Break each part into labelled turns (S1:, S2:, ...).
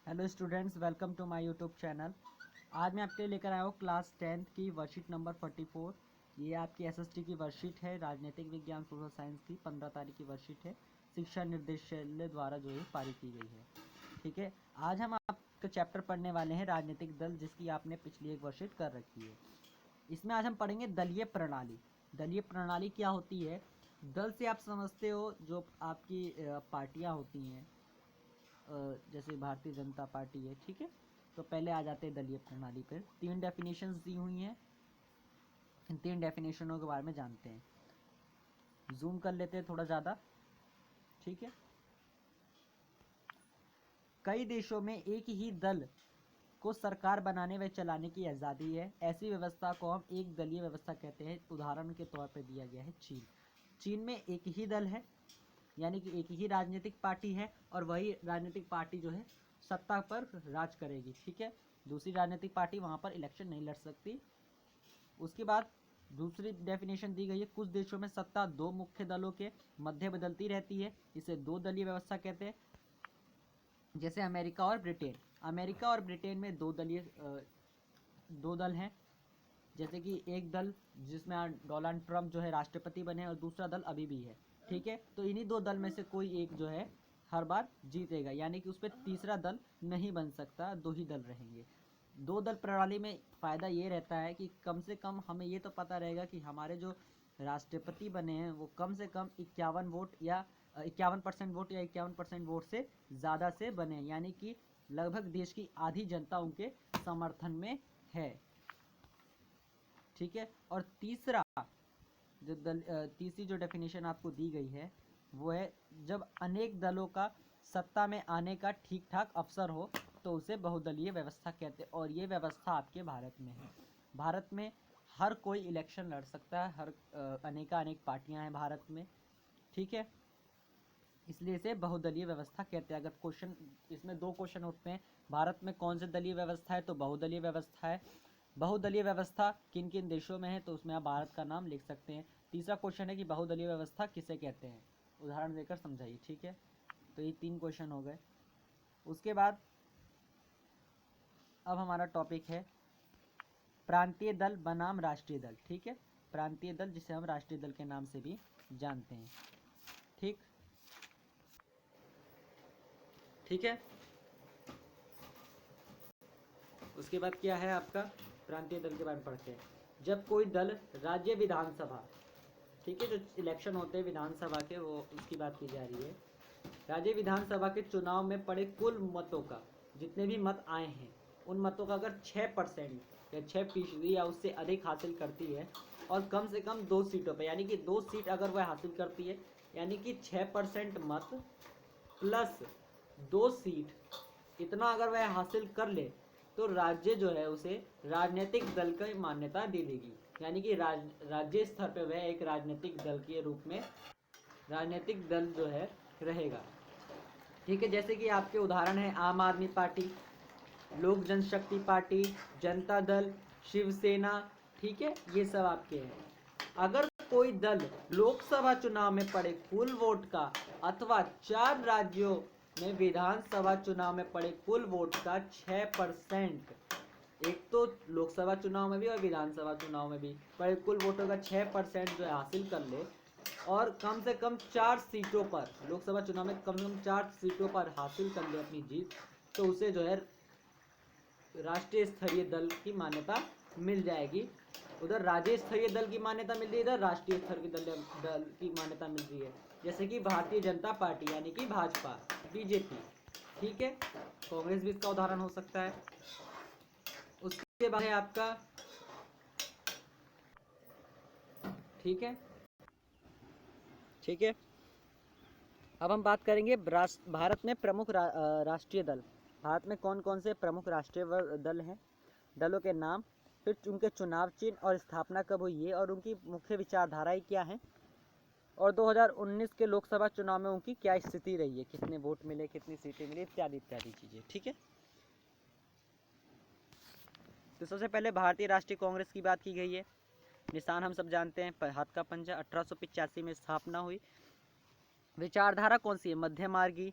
S1: Hello students, welcome to my YouTube channel. आज मैं आपके लिए लेकर आया हूँ क्लास 10th की वर्कशीट नंबर 44। ये आपकी एसएसटी की वर्कशीट है, राजनीतिक विज्ञान सोशल साइंस की 15 तारीख की वर्कशीट है। शिक्षा निर्देशालय द्वारा जो है पारित की गई है। ठीक है, आज हम आपका चैप्टर पढ़ने वाले हैं राजनीतिक दल, जिसकी आपने पिछली एक वर्कशीट कर रखी है। इसमें आज हम पढ़ेंगे दलीय प्रणाली। दलीय प्रणाली क्या होती है? दल से आप समझते हो जो आपकी पार्टियाँ होती हैं, जैसे भारतीय जनता पार्टी है। ठीक है, तो पहले आ जाते हैं दलीय प्रणाली पर। तीन डेफिनेशंस दी हुई हैं, इन तीन डेफिनेशनों के बारे में जानते हैं। जूम कर लेते हैं थोड़ा ज़्यादा। ठीक है, कई देशों में एक ही दल को सरकार बनाने व चलाने की आज़ादी है। ऐसी व्यवस्था को हम एक दलीय व्यवस्था कहते हैं। उदाहरण के तौर पर दिया गया है चीन। चीन में एक ही दल है, यानी कि एक ही राजनीतिक पार्टी है, और वही राजनीतिक पार्टी जो है सत्ता पर राज करेगी। ठीक है, दूसरी राजनीतिक पार्टी वहाँ पर इलेक्शन नहीं लड़ सकती। उसके बाद दूसरी डेफिनेशन दी गई है, कुछ देशों में सत्ता दो मुख्य दलों के मध्य बदलती रहती है, इसे दो दलीय व्यवस्था कहते हैं। जैसे अमेरिका और ब्रिटेन। अमेरिका और ब्रिटेन में दो दल हैं। जैसे कि एक दल जिसमें डोनाल्ड ट्रंप जो है राष्ट्रपति बने, और दूसरा दल अभी भी है। ठीक है, तो इन्हीं दो दल में से कोई एक जो है हर बार जीतेगा, यानी कि उस पर तीसरा दल नहीं बन सकता, दो ही दल रहेंगे। दो दल प्रणाली में फ़ायदा ये रहता है कि कम से कम हमें ये तो पता रहेगा कि हमारे जो राष्ट्रपति बने हैं वो कम से कम 51% वोट या 51% वोट से ज़्यादा से बने, यानी कि लगभग देश की आधी जनता उनके समर्थन में है। ठीक है, और तीसरी जो डेफिनेशन आपको दी गई है वो है, जब अनेक दलों का सत्ता में आने का ठीक ठाक अवसर हो तो उसे बहुदलीय व्यवस्था कहते हैं। और ये व्यवस्था आपके भारत में है। भारत में हर कोई इलेक्शन लड़ सकता है, अनेक पार्टियां हैं भारत में। ठीक है, इसलिए इसे बहुदलीय व्यवस्था कहते हैं। अगर क्वेश्चन, इसमें दो क्वेश्चन उठते हैं, भारत में कौन सी दलीय व्यवस्था है, तो बहुदलीय व्यवस्था है। बहुदलीय व्यवस्था किन किन देशों में है, तो उसमें आप भारत का नाम लिख सकते हैं। तीसरा क्वेश्चन है कि बहुदलीय व्यवस्था किसे कहते हैं, उदाहरण देकर समझाइए। ठीक है, तो ये तीन क्वेश्चन हो गए। उसके बाद अब हमारा टॉपिक है प्रांतीय दल बनाम राष्ट्रीय दल। ठीक है, प्रांतीय दल जिसे हम राष्ट्रीय दल के नाम से भी जानते हैं। ठीक ठीक है, उसके बाद क्या है आपका, प्रांतीय दल के बारे में पढ़ते हैं। जब कोई दल राज्य विधानसभा, ठीक है, जो इलेक्शन होते हैं विधानसभा के, वो उसकी बात की जा रही है। राज्य विधानसभा के चुनाव में पड़े कुल मतों का, जितने भी मत आए हैं उन मतों का अगर 6% या 6% या उससे अधिक हासिल करती है, और कम से कम 2 सीटों पर, यानी कि 2 सीट अगर वह हासिल करती है, यानी कि 6% मत प्लस 2 सीट, इतना अगर वह हासिल कर ले तो राज्य जो है उसे राजनीतिक दल की मान्यता दे देगी, यानी कि राज्य स्तर पर वह एक राजनीतिक दल के रूप में राजनीतिक दल जो है रहेगा। ठीक है, जैसे कि आपके उदाहरण है आम आदमी पार्टी, लोक जनशक्ति पार्टी, जनता दल, शिवसेना। ठीक है, ये सब आपके हैं। अगर कोई दल लोकसभा चुनाव में पड़े कुल वोट का अथवा 4 राज्यों में विधानसभा चुनाव में पड़े कुल वोट का 6%, एक तो लोकसभा चुनाव में भी और विधानसभा चुनाव में भी पड़े कुल वोटों का 6% जो है हासिल कर ले, और कम से कम 4 सीटों पर, लोकसभा चुनाव में कम से कम 4 सीटों पर हासिल कर ले अपनी जीत, तो उसे जो है राष्ट्रीय स्तरीय दल की मान्यता मिल जाएगी। उधर राज्य स्तरीय दल की मान्यता मिल रही है, इधर राष्ट्रीय स्तर की दल की मान्यता मिल रही है। जैसे कि भारतीय जनता पार्टी यानी कि भाजपा, बीजेपी। ठीक है, कांग्रेस भी इसका उदाहरण हो सकता है। उसके बाद है आपका, ठीक है ठीक है, अब हम बात करेंगे भारत में प्रमुख राष्ट्रीय दल। भारत में कौन कौन से प्रमुख राष्ट्रीय दल हैं, दलों के नाम, फिर उनके चुनाव चिन्ह और स्थापना कब हुई है, और उनकी मुख्य विचारधाराएं क्या हैं, और 2019 के लोकसभा चुनाव में उनकी क्या स्थिति रही है, कितने वोट मिले, कितनी सीटें मिली, इत्यादि इत्यादि चीज़ें। ठीक है, तो सबसे पहले भारतीय राष्ट्रीय कांग्रेस की बात की गई है। निशान हम सब जानते हैं, हाथ का पंजा। 1885 में स्थापना हुई। विचारधारा कौन सी है, मध्य मार्गी,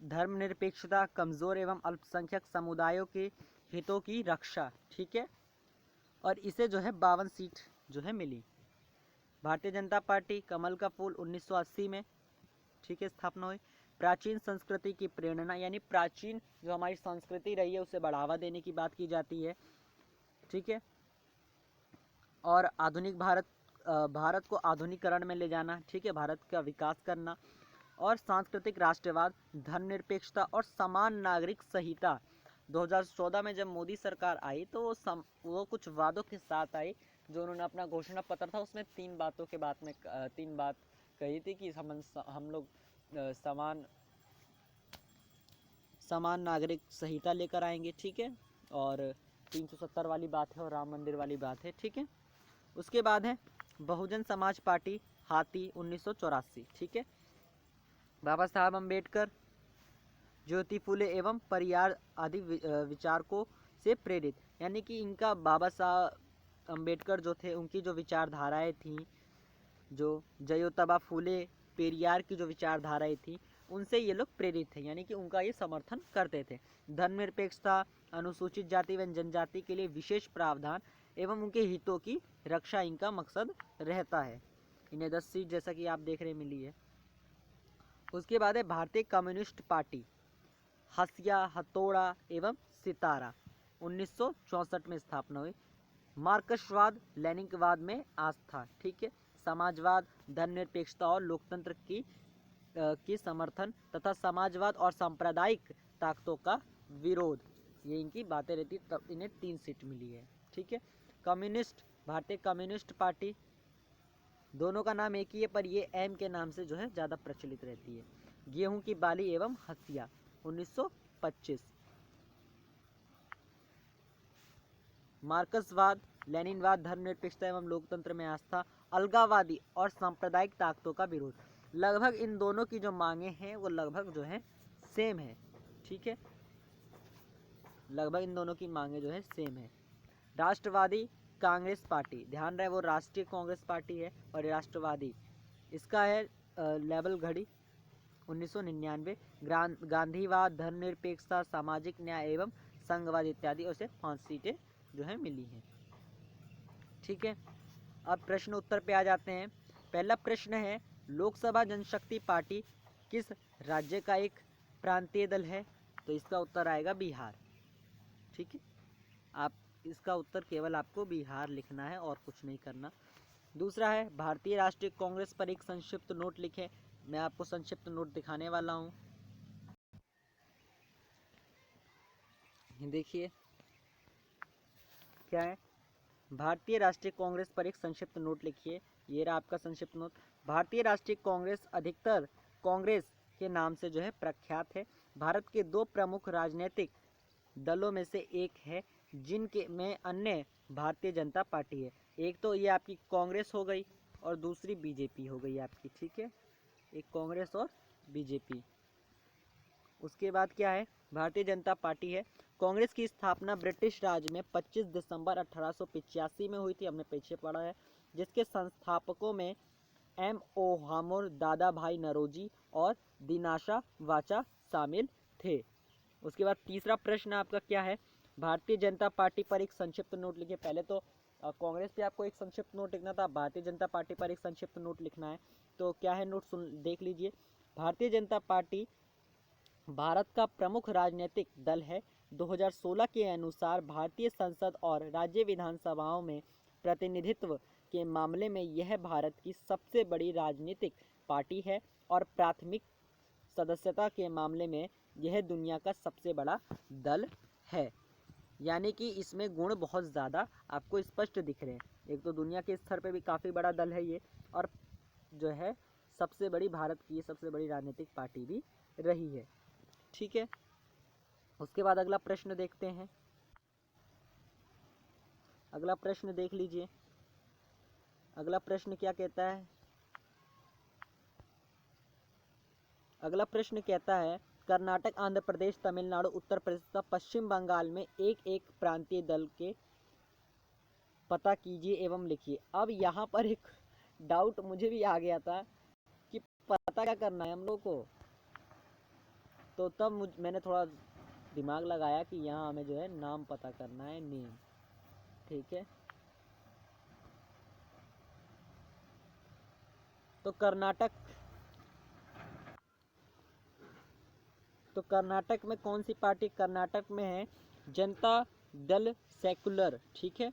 S1: धर्मनिरपेक्षता, कमजोर एवं अल्पसंख्यक समुदायों के हितों की रक्षा। ठीक है, और इसे जो है 52 सीट जो है मिली। भारतीय जनता पार्टी कमल का फूल 1980 में, ठीक है, स्थापना हुई। प्राचीन संस्कृति की प्रेरणा, यानी प्राचीन जो हमारी संस्कृति रही है उसे बढ़ावा देने की बात की जाती है। ठीक है, और आधुनिक भारत को आधुनिकरण में ले जाना। ठीक है, भारत का विकास करना। और सांस्कृतिक राष्ट्रवाद, धर्मनिरपेक्षता और समान नागरिक संहिता। 2014 में जब मोदी सरकार आई तो वो कुछ वादों के साथ आई, जो उन्होंने अपना घोषणा पत्र था उसमें 3 बातों के बाद में 3 बात कही थी कि हम लोग समान नागरिक संहिता लेकर आएंगे। ठीक है, और 370 वाली बात है और राम मंदिर वाली बात है। ठीक है, उसके बाद है बहुजन समाज पार्टी, हाथी 1984। ठीक है, बाबा साहब अम्बेडकर, ज्योति फुले एवं परियार आदि विचारकों से प्रेरित, यानी कि इनका बाबा साहब अम्बेडकर जो थे उनकी जो विचारधाराएं थी, जो ज्योतिबा फुले पेरियार की जो विचारधाराएं थी उनसे ये लोग प्रेरित थे, यानी कि उनका ये समर्थन करते थे। धर्मनिरपेक्षता, अनुसूचित जाति व जनजाति के लिए विशेष प्रावधान एवं उनके हितों की रक्षा इनका मकसद रहता है। इन्हें 10 सीट जैसा कि आप देख रहे मिली है। उसके बाद है भारतीय कम्युनिस्ट पार्टी, हसिया, हथौड़ा एवं सितारा, 1964 में स्थापना हुई। मार्क्सवाद, लेनिनवाद में आस्था। ठीक है, समाजवाद, धर्मनिरपेक्षता और लोकतंत्र की समर्थन तथा समाजवाद और सांप्रदायिक ताकतों का विरोध, ये इनकी बातें रहती, तब इन्हें 3 सीट मिली है। ठीक है, कम्युनिस्ट, भारतीय कम्युनिस्ट पार्टी, दोनों का नाम एक ही है पर ये एम के नाम से जो है ज़्यादा प्रचलित रहती है। गेहूं की बाली एवं हसिया, 1925। मार्क्सवाद, लेनिनवाद, धर्मनिरपेक्षता एवं लोकतंत्र में आस्था, अलगाववादी और सांप्रदायिक ताकतों का विरोध। लगभग इन दोनों की जो मांगे हैं वो लगभग जो है सेम है। ठीक है, लगभग इन दोनों की मांगे जो है सेम है। राष्ट्रवादी कांग्रेस पार्टी, ध्यान रहे वो राष्ट्रीय कांग्रेस पार्टी है और राष्ट्रवादी, इसका है लेवल घड़ी 1999। गांधीवाद, धर्मनिरपेक्षता, सामाजिक न्याय एवं संघवाद इत्यादि, उसे 5 सीटें जो है मिली हैं। ठीक है, अब प्रश्न उत्तर पे आ जाते हैं। पहला प्रश्न है, लोकसभा जनशक्ति पार्टी किस राज्य का एक प्रांतीय दल है? तो इसका उत्तर आएगा बिहार। ठीक है, आप इसका उत्तर केवल आपको बिहार लिखना है और कुछ नहीं करना। दूसरा है, भारतीय राष्ट्रीय कांग्रेस पर एक संक्षिप्त नोट लिखें। मैं आपको संक्षिप्त नोट दिखाने वाला हूँ। देखिए क्या है, भारतीय राष्ट्रीय कांग्रेस पर एक संक्षिप्त नोट लिखिए। ये रहा आपका संक्षिप्त नोट। भारतीय राष्ट्रीय कांग्रेस अधिकतर कांग्रेस के नाम से जो है प्रख्यात है। भारत के 2 प्रमुख राजनीतिक दलों में से एक है, जिनके में अन्य भारतीय जनता पार्टी है। एक तो ये आपकी कांग्रेस हो गई और दूसरी बीजेपी हो गई आपकी। ठीक है, एक कांग्रेस और बीजेपी। उसके बाद क्या है, भारतीय जनता पार्टी है। कांग्रेस की स्थापना ब्रिटिश राज में 25 दिसंबर 1885 में हुई थी, हमने पीछे पढ़ा है। जिसके संस्थापकों में M.O. हामुर, दादा भाई नरोजी और दिनाशा वाचा शामिल थे। उसके बाद तीसरा प्रश्न आपका क्या है, भारतीय जनता पार्टी पर एक संक्षिप्त नोट लिखिए। पहले तो कांग्रेस पे आपको एक संक्षिप्त नोट लिखना था, भारतीय जनता पार्टी पर एक संक्षिप्त नोट लिखना है। तो क्या है नोट, देख लीजिए। भारतीय जनता पार्टी भारत का प्रमुख राजनीतिक दल है। 2016 के अनुसार भारतीय संसद और राज्य विधानसभाओं में प्रतिनिधित्व के मामले में यह भारत की सबसे बड़ी राजनीतिक पार्टी है और प्राथमिक सदस्यता के मामले में यह दुनिया का सबसे बड़ा दल है। यानी कि इसमें गुण बहुत ज़्यादा आपको स्पष्ट दिख रहे हैं। एक तो दुनिया के स्तर पे भी काफ़ी बड़ा दल है ये, और जो है सबसे बड़ी, भारत की सबसे बड़ी राजनीतिक पार्टी भी रही है। ठीक है, उसके बाद अगला प्रश्न देखते हैं। अगला प्रश्न देख लीजिए। अगला प्रश्न क्या कहता है, अगला प्रश्न कहता है, कर्नाटक, आंध्र प्रदेश, तमिलनाडु, उत्तर प्रदेश तथा पश्चिम बंगाल में एक एक प्रांतीय दल के पता कीजिए एवं लिखिए। अब यहाँ पर एक डाउट मुझे भी आ गया था कि पता क्या करना है हम लोग को। तो तब मैंने थोड़ा दिमाग लगाया कि यहाँ हमें जो है नाम पता करना है, नेम। ठीक है, तो कर्नाटक में कौन सी पार्टी? कर्नाटक में है जनता दल सेकुलर। ठीक है,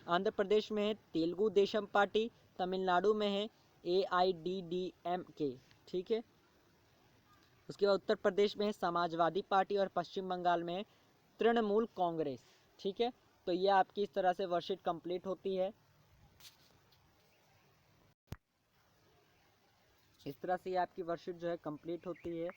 S1: आंध्र प्रदेश में है तेलुगु देशम पार्टी, तमिलनाडु में है AIDDMK। ठीक है, उसके बाद उत्तर प्रदेश में है समाजवादी पार्टी और पश्चिम बंगाल में है तृणमूल कांग्रेस। ठीक है, तो ये आपकी इस तरह से वर्कशीट कंप्लीट होती है। इस तरह से ये आपकी वर्कशीट जो है कंप्लीट होती है।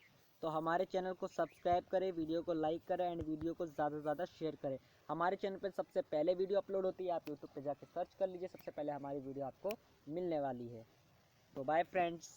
S1: तो हमारे चैनल को सब्सक्राइब करें, वीडियो को लाइक करें एंड वीडियो को ज़्यादा से ज़्यादा शेयर करें। हमारे चैनल पर सबसे पहले वीडियो अपलोड होती है, आप यूट्यूब पे जाके सर्च कर लीजिए, सबसे पहले हमारी वीडियो आपको मिलने वाली है। तो बाय फ्रेंड्स।